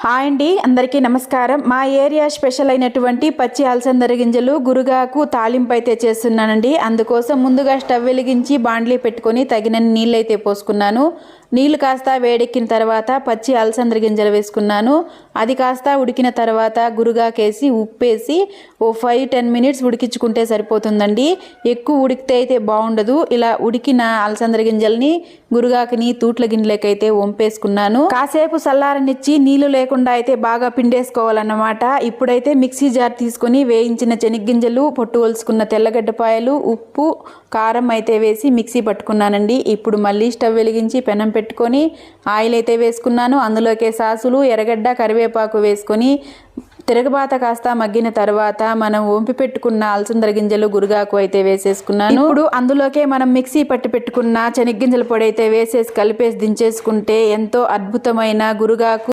Hi అండి, అందరికీ నమస్కారం. మా ఏరియా స్పెషల్ అయినటువంటి పచ్చి అలసందర గింజలు గురుగాకు తాలింపు అయితే చేస్తున్నానండి. అందుకోసం ముందుగా స్టవ్ వెలిగించి బాండ్లీ పెట్టుకొని తగినన్ని నీళ్ళు అయితే పోసుకున్నాను. నీళ్ళు కాస్త వేడెక్కిన తర్వాత పచ్చి అలసందర గింజలు వేసుకున్నాను. అది కాస్త ఉడికిన తర్వాత గురుగాకేసి ఉప్పేసి ఓ 5-10 మినిట్స్ ఉడికించుకుంటే సరిపోతుందండి. ఎక్కువ ఉడికితే అయితే బాగుండదు. ఇలా ఉడికిన అలసందర గింజల్ని గురుగాకిని తూట్ల గిన్నెలకైతే వంపేసుకున్నాను. కాసేపు చల్లారనిచ్చి నీళ్లు లేకుండా అయితే బాగా పిండేసుకోవాలన్నమాట. ఇప్పుడైతే మిక్సీ జార్ తీసుకొని వేయించిన శనగ్గింజలు, పొట్టు ఒలుసుకున్న తెల్లగడ్డపాయలు, ఉప్పు, కారం అయితే వేసి మిక్సీ పట్టుకున్నానండి. ఇప్పుడు మళ్ళీ స్టవ్ వెలిగించి పెనం పెట్టుకొని ఆయిల్ అయితే వేసుకున్నాను. అందులోకే సాసులు, ఎర్రగడ్డ, కరివేపాకు వేసుకొని తిరగబాత కాస్త మగ్గిన తర్వాత మనం వంపి పెట్టుకున్న అలసందర గింజలు, గురుగాకు అయితే వేసేసుకున్నాను. ఇప్పుడు అందులోకే మనం మిక్సీ పట్టి పెట్టుకున్న శనగ్గింజల పొడి అయితే వేసేసి కలిపేసి దించేసుకుంటే ఎంతో అద్భుతమైన గురుగాకు